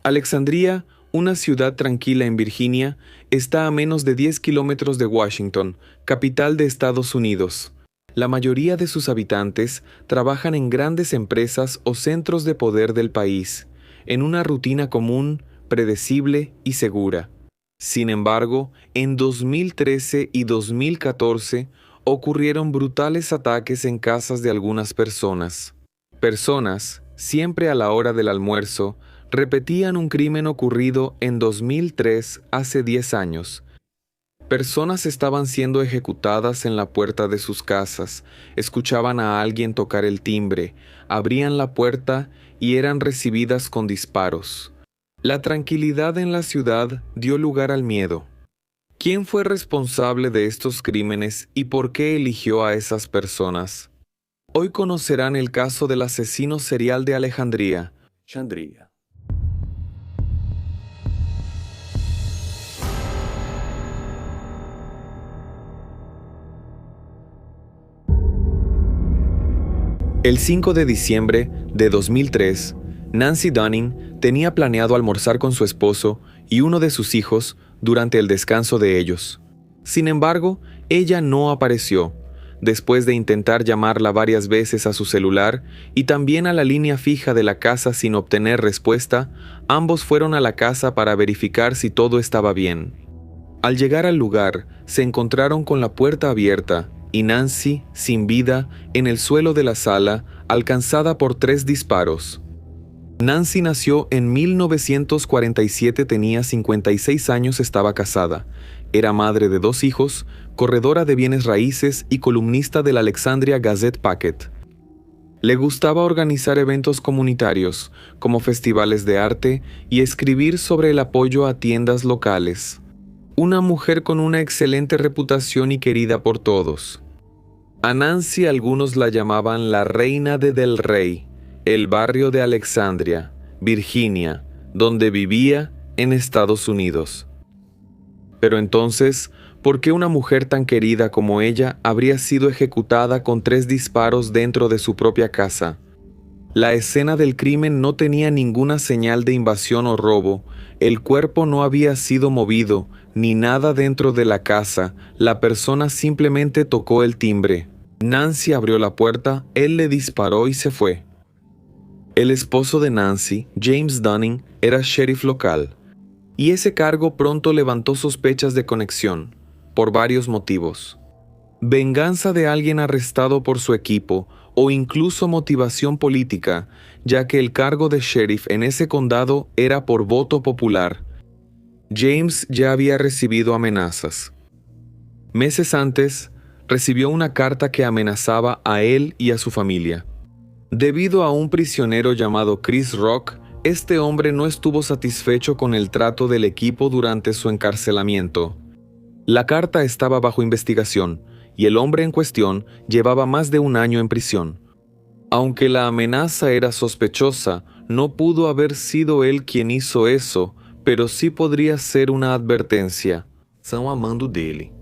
Alexandria, una ciudad tranquila en Virginia, está a menos de 10 kilómetros de Washington, capital de Estados Unidos. La mayoría de sus habitantes trabajan en grandes empresas o centros de poder del país, en una rutina común, predecible y segura. Sin embargo, en 2013 y 2014 ocurrieron brutales ataques en casas de algunas personas. Personas, siempre a la hora del almuerzo, repetían un crimen ocurrido en 2003 hace 10 años. Personas estaban siendo ejecutadas en la puerta de sus casas, escuchaban a alguien tocar el timbre, abrían la puerta y eran recibidas con disparos. La tranquilidad en la ciudad dio lugar al miedo. ¿Quién fue responsable de estos crímenes y por qué eligió a esas personas? Hoy conocerán el caso del asesino serial de Alejandría. El 5 de diciembre de 2003, Nancy Dunning tenía planeado almorzar con su esposo y uno de sus hijos durante el descanso de ellos. Sin embargo, ella no apareció. Después de intentar llamarla varias veces a su celular y también a la línea fija de la casa sin obtener respuesta, ambos fueron a la casa para verificar si todo estaba bien. Al llegar al lugar, se encontraron con la puerta abierta y Nancy, sin vida, en el suelo de la sala, alcanzada por 3 disparos. Nancy nació en 1947, tenía 56 años, estaba casada. Era madre de 2 hijos, corredora de bienes raíces y columnista del Alexandria Gazette-Packet. Le gustaba organizar eventos comunitarios, como festivales de arte, y escribir sobre el apoyo a tiendas locales. Una mujer con una excelente reputación y querida por todos. A Nancy algunos la llamaban la reina de Del Rey, el barrio de Alexandria, Virginia, donde vivía en Estados Unidos. Pero entonces, ¿por qué una mujer tan querida como ella habría sido ejecutada con 3 disparos dentro de su propia casa? La escena del crimen no tenía ninguna señal de invasión o robo, el cuerpo no había sido movido, ni nada dentro de la casa, la persona simplemente tocó el timbre. Nancy abrió la puerta, él le disparó y se fue. El esposo de Nancy, James Dunning, era sheriff local, y ese cargo pronto levantó sospechas de conexión, por varios motivos. Venganza de alguien arrestado por su equipo, o incluso motivación política, ya que el cargo de sheriff en ese condado era por voto popular. James ya había recibido amenazas. Meses antes, recibió una carta que amenazaba a él y a su familia. Debido a un prisionero llamado Chris Rock, este hombre no estuvo satisfecho con el trato del equipo durante su encarcelamiento. La carta estaba bajo investigación, y el hombre en cuestión llevaba más de 1 año en prisión. Aunque la amenaza era sospechosa, no pudo haber sido él quien hizo eso, pero sí podría ser una advertencia. Estão amando dele.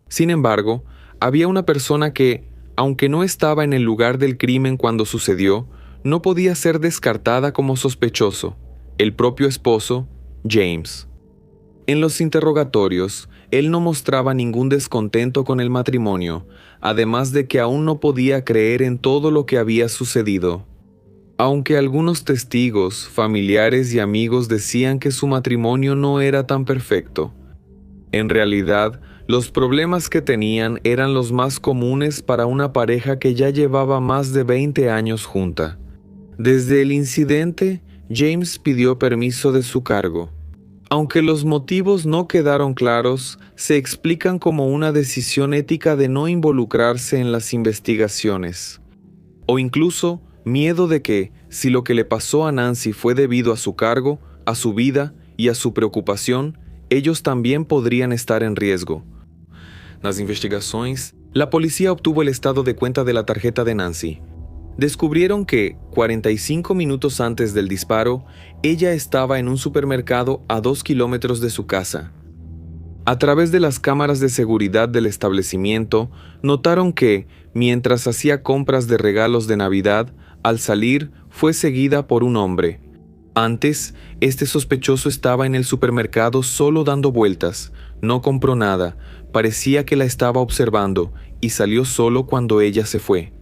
Sin embargo, había una persona que, aunque no estaba en el lugar del crimen cuando sucedió, no podía ser descartada como sospechoso: el propio esposo, James. En los interrogatorios, él no mostraba ningún descontento con el matrimonio, además de que aún no podía creer en todo lo que había sucedido. Aunque algunos testigos, familiares y amigos decían que su matrimonio no era tan perfecto. En realidad, los problemas que tenían eran los más comunes para una pareja que ya llevaba más de 20 años junta. Desde el incidente, James pidió permiso de su cargo. Aunque los motivos no quedaron claros, se explican como una decisión ética de no involucrarse en las investigaciones. O incluso miedo de que, si lo que le pasó a Nancy fue debido a su cargo, a su vida y a su preocupación, ellos también podrían estar en riesgo. Nas investigações, la policía obtuvo el estado de cuenta de la tarjeta de Nancy. Descubrieron que, 45 minutos antes del disparo, ella estaba en un supermercado a 2 kilómetros de su casa. A través de las cámaras de seguridad del establecimiento, notaron que, mientras hacía compras de regalos de Navidad, al salir fue seguida por un hombre. Antes, este sospechoso estaba en el supermercado solo dando vueltas, no compró nada, parecía que la estaba observando y salió solo cuando ella se fue.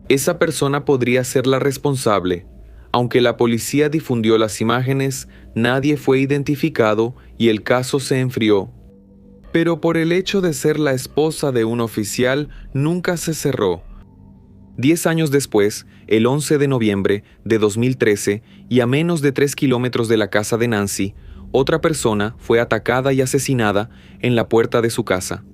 Esa persona podría ser la responsable. Aunque la policía difundió las imágenes, nadie fue identificado y el caso se enfrió. Pero por el hecho de ser la esposa de un oficial, nunca se cerró. 10 años después, el 11 de noviembre de 2013, y a menos de 3 kilómetros de la casa de Nancy, otra persona fue atacada y asesinada en la puerta de su casa.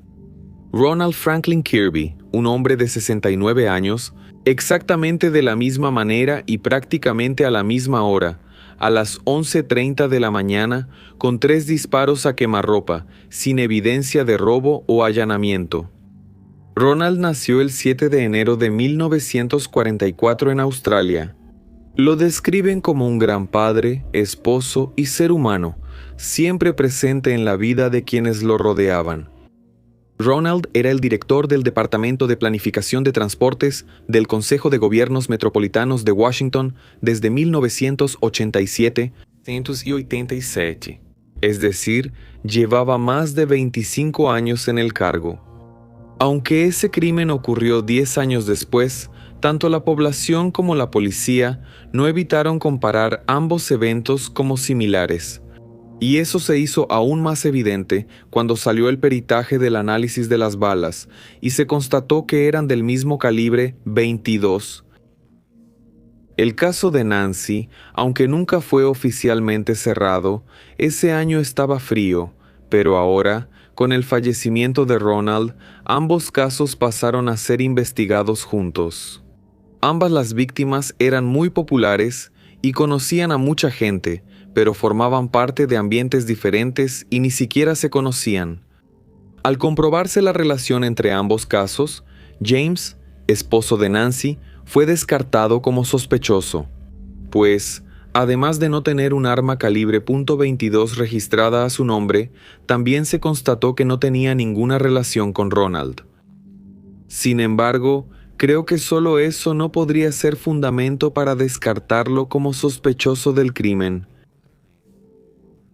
Ronald Franklin Kirby, un hombre de 69 años, exactamente de la misma manera y prácticamente a la misma hora, a las 11:30 de la mañana, con 3 disparos a quemarropa, sin evidencia de robo o allanamiento. Ronald nació el 7 de enero de 1944 en Australia. Lo describen como un gran padre, esposo y ser humano, siempre presente en la vida de quienes lo rodeaban. Ronald era el director del Departamento de Planificación de Transportes del Consejo de Gobiernos Metropolitanos de Washington desde 1987, es decir, llevaba más de 25 años en el cargo. Aunque ese crimen ocurrió 10 años después, tanto la población como la policía no evitaron comparar ambos eventos como similares. Y eso se hizo aún más evidente cuando salió el peritaje del análisis de las balas y se constató que eran del mismo calibre 22. El caso de Nancy, aunque nunca fue oficialmente cerrado, ese año estaba frío, pero ahora, con el fallecimiento de Ronald, ambos casos pasaron a ser investigados juntos. Ambas las víctimas eran muy populares y conocían a mucha gente, pero formaban parte de ambientes diferentes y ni siquiera se conocían. Al comprobarse la relación entre ambos casos, James, esposo de Nancy, fue descartado como sospechoso, pues, además de no tener un arma calibre .22 registrada a su nombre, también se constató que no tenía ninguna relación con Ronald. Sin embargo, creo que solo eso no podría ser fundamento para descartarlo como sospechoso del crimen.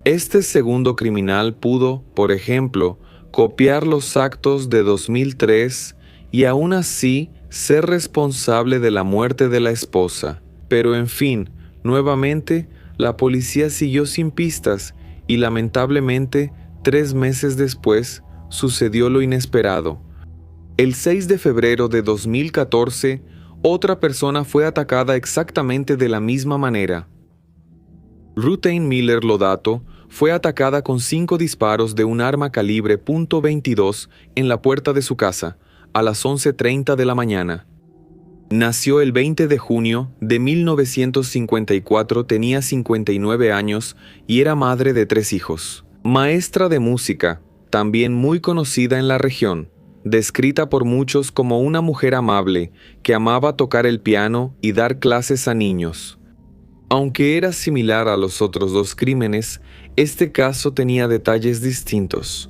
Este segundo criminal pudo, por ejemplo, copiar los actos de 2003 y aún así ser responsable de la muerte de la esposa. Pero en fin, nuevamente, la policía siguió sin pistas y lamentablemente, 3 meses después, sucedió lo inesperado. El 6 de febrero de 2014, otra persona fue atacada exactamente de la misma manera. Ruth Ann Miller Lodato fue atacada con 5 disparos de un arma calibre .22 en la puerta de su casa, a las 11:30 de la mañana. Nació el 20 de junio de 1954, tenía 59 años y era madre de 3 hijos. Maestra de música, también muy conocida en la región, descrita por muchos como una mujer amable que amaba tocar el piano y dar clases a niños. Aunque era similar a los otros 2 crímenes, este caso tenía detalles distintos.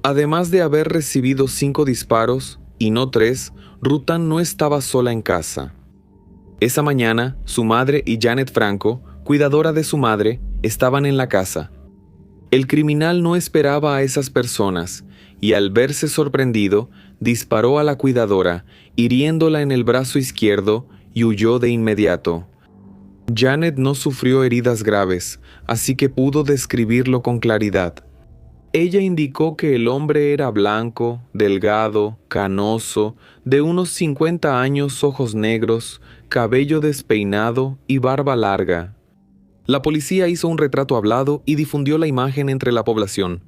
Además de haber recibido 5 disparos, y no 3, Ruth Ann no estaba sola en casa. Esa mañana, su madre y Janet Franco, cuidadora de su madre, estaban en la casa. El criminal no esperaba a esas personas, y al verse sorprendido, disparó a la cuidadora, hiriéndola en el brazo izquierdo, y huyó de inmediato. Janet no sufrió heridas graves, así que pudo describirlo con claridad. Ella indicó que el hombre era blanco, delgado, canoso, de unos 50 años, ojos negros, cabello despeinado y barba larga. La policía hizo un retrato hablado y difundió la imagen entre la población.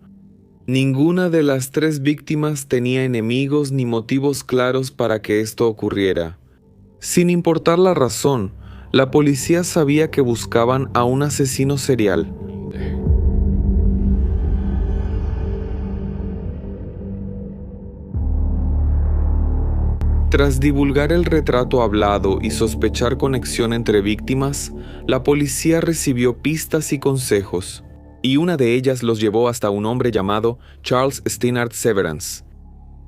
Ninguna de las 3 víctimas tenía enemigos ni motivos claros para que esto ocurriera. Sin importar la razón, la policía sabía que buscaban a un asesino serial. Tras divulgar el retrato hablado y sospechar conexión entre víctimas, la policía recibió pistas y consejos, y una de ellas los llevó hasta un hombre llamado Charles Steinhardt Severance.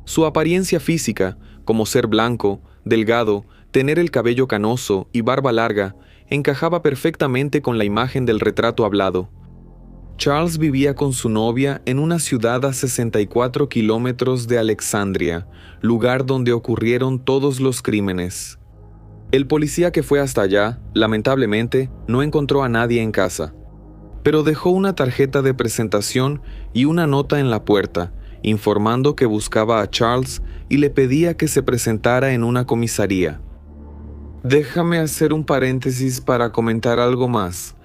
Su apariencia física, como ser blanco, delgado, tener el cabello canoso y barba larga, encajaba perfectamente con la imagen del retrato hablado. Charles vivía con su novia en una ciudad a 64 kilómetros de Alexandria, lugar donde ocurrieron todos los crímenes. El policía que fue hasta allá, lamentablemente, no encontró a nadie en casa, pero dejó una tarjeta de presentación y una nota en la puerta, informando que buscaba a Charles y le pedía que se presentara en una comisaría. Déjame hacer un paréntesis para comentar algo más.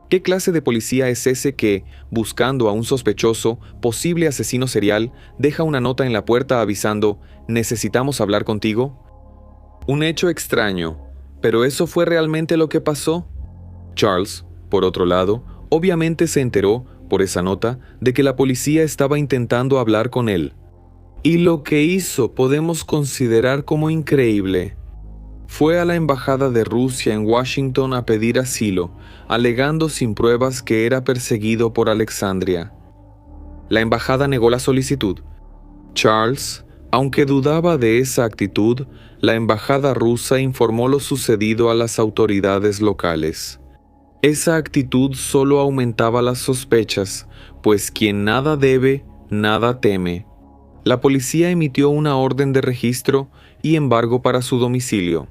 ¿Qué clase de policía es ese que, buscando a un sospechoso, posible asesino serial, deja una nota en la puerta avisando «Necesitamos hablar contigo»? Un hecho extraño, pero ¿eso fue realmente lo que pasó? Charles, por otro lado, obviamente se enteró, por esa nota, de que la policía estaba intentando hablar con él. Y lo que hizo podemos considerar como increíble. Fue a la embajada de Rusia en Washington a pedir asilo, alegando sin pruebas que era perseguido por Alexandria. La embajada negó la solicitud. Charles, aunque dudaba de esa actitud, la embajada rusa informó lo sucedido a las autoridades locales. Esa actitud solo aumentaba las sospechas, pues quien nada debe, nada teme. La policía emitió una orden de registro y embargo para su domicilio.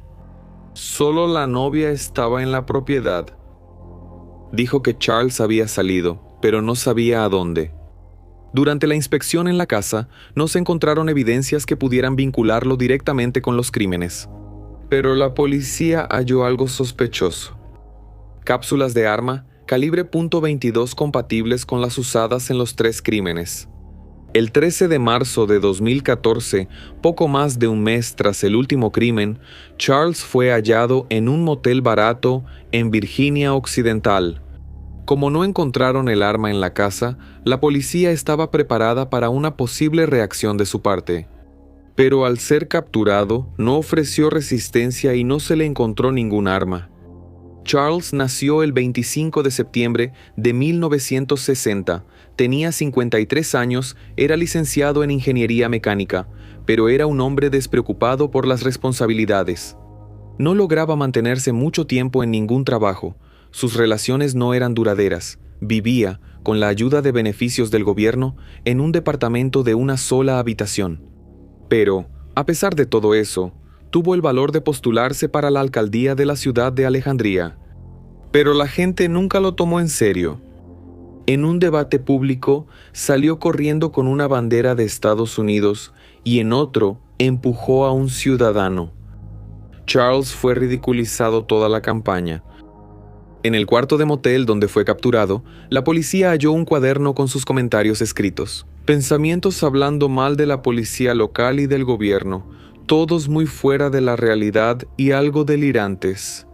Solo la novia estaba en la propiedad. Dijo que Charles había salido, pero no sabía a dónde. Durante la inspección en la casa, no se encontraron evidencias que pudieran vincularlo directamente con los crímenes. Pero la policía halló algo sospechoso. Cápsulas de arma calibre .22 compatibles con las usadas en los 3 crímenes. El 13 de marzo de 2014, poco más de un mes tras el último crimen, Charles fue hallado en un motel barato en Virginia Occidental. Como no encontraron el arma en la casa, la policía estaba preparada para una posible reacción de su parte. Pero al ser capturado, no ofreció resistencia y no se le encontró ningún arma. Charles nació el 25 de septiembre de 1960, tenía 53 años, era licenciado en ingeniería mecánica, pero era un hombre despreocupado por las responsabilidades. No lograba mantenerse mucho tiempo en ningún trabajo, sus relaciones no eran duraderas, vivía, con la ayuda de beneficios del gobierno, en un departamento de una sola habitación. Pero, a pesar de todo eso, tuvo el valor de postularse para la alcaldía de la ciudad de Alejandría. Pero la gente nunca lo tomó en serio. En un debate público, salió corriendo con una bandera de Estados Unidos y en otro empujó a un ciudadano. Charles fue ridiculizado toda la campaña. En el cuarto de motel donde fue capturado, la policía halló un cuaderno con sus comentarios escritos. Pensamientos hablando mal de la policía local y del gobierno, todos muy fuera de la realidad y algo delirantes.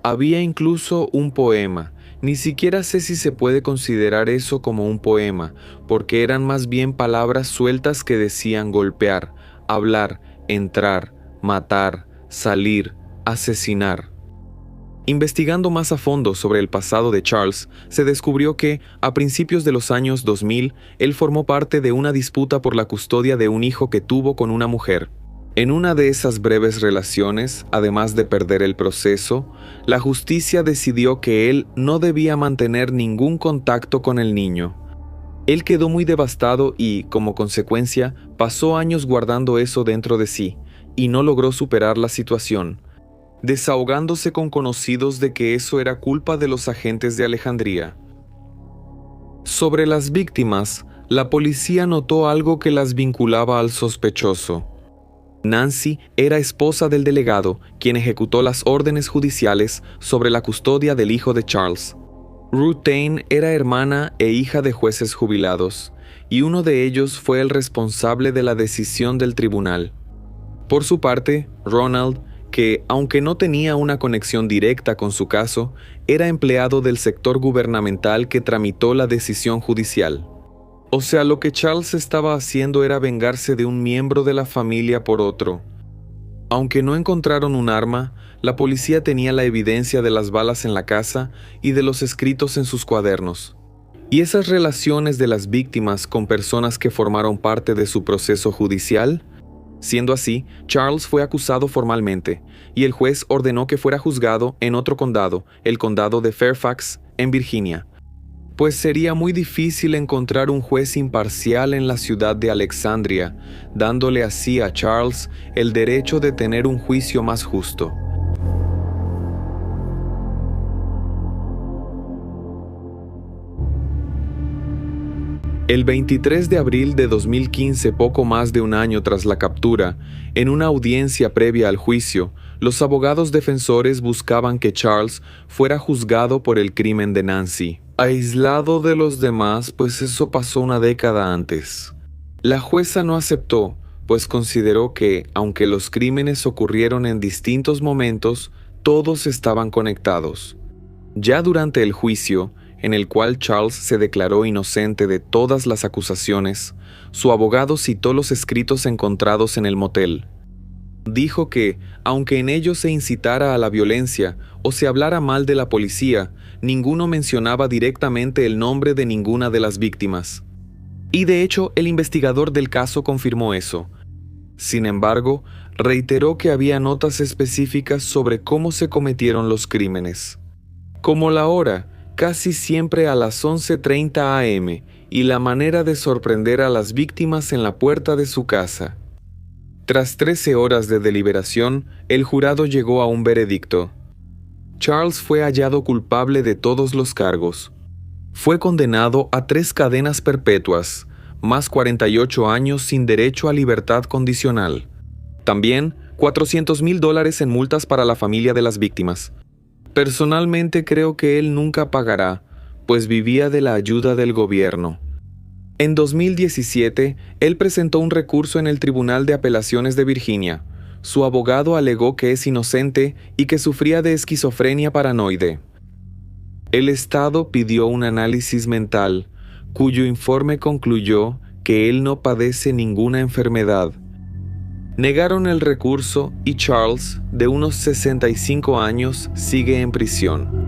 Había incluso un poema. Ni siquiera sé si se puede considerar eso como un poema, porque eran más bien palabras sueltas que decían golpear, hablar, entrar, matar, salir, asesinar. Investigando más a fondo sobre el pasado de Charles, se descubrió que, a principios de los años 2000, él formó parte de una disputa por la custodia de un hijo que tuvo con una mujer. En una de esas breves relaciones, además de perder el proceso, la justicia decidió que él no debía mantener ningún contacto con el niño. Él quedó muy devastado y, como consecuencia, pasó años guardando eso dentro de sí, y no logró superar la situación, desahogándose con conocidos de que eso era culpa de los agentes de Alejandría. Sobre las víctimas, la policía notó algo que las vinculaba al sospechoso. Nancy era esposa del delegado, quien ejecutó las órdenes judiciales sobre la custodia del hijo de Charles. Ruth Tain era hermana e hija de jueces jubilados, y uno de ellos fue el responsable de la decisión del tribunal. Por su parte, Ronald, que, aunque no tenía una conexión directa con su caso, era empleado del sector gubernamental que tramitó la decisión judicial. O sea, lo que Charles estaba haciendo era vengarse de un miembro de la familia por otro. Aunque no encontraron un arma, la policía tenía la evidencia de las balas en la casa y de los escritos en sus cuadernos. Y esas relaciones de las víctimas con personas que formaron parte de su proceso judicial. Siendo así, Charles fue acusado formalmente, y el juez ordenó que fuera juzgado en otro condado, el condado de Fairfax, en Virginia, pues sería muy difícil encontrar un juez imparcial en la ciudad de Alexandria, dándole así a Charles el derecho de tener un juicio más justo. El 23 de abril de 2015, poco más de un año tras la captura, en una audiencia previa al juicio, los abogados defensores buscaban que Charles fuera juzgado por el crimen de Nancy, aislado de los demás, pues eso pasó una década antes. La jueza no aceptó, pues consideró que, aunque los crímenes ocurrieron en distintos momentos, todos estaban conectados. Ya durante el juicio, en el cual Charles se declaró inocente de todas las acusaciones, su abogado citó los escritos encontrados en el motel. Dijo que, aunque en ellos se incitara a la violencia o se hablara mal de la policía, ninguno mencionaba directamente el nombre de ninguna de las víctimas. Y de hecho, el investigador del caso confirmó eso. Sin embargo, reiteró que había notas específicas sobre cómo se cometieron los crímenes. Como la hora, casi siempre a las 11:30 am, y la manera de sorprender a las víctimas en la puerta de su casa. Tras 13 horas de deliberación, el jurado llegó a un veredicto. Charles fue hallado culpable de todos los cargos. Fue condenado a 3 cadenas perpetuas, más 48 años sin derecho a libertad condicional. También $400,000 en multas para la familia de las víctimas. Personalmente creo que él nunca pagará, pues vivía de la ayuda del gobierno. En 2017, él presentó un recurso en el Tribunal de Apelaciones de Virginia. Su abogado alegó que es inocente y que sufría de esquizofrenia paranoide. El Estado pidió un análisis mental, cuyo informe concluyó que él no padece ninguna enfermedad. Negaron el recurso y Charles, de unos 65 años, sigue en prisión.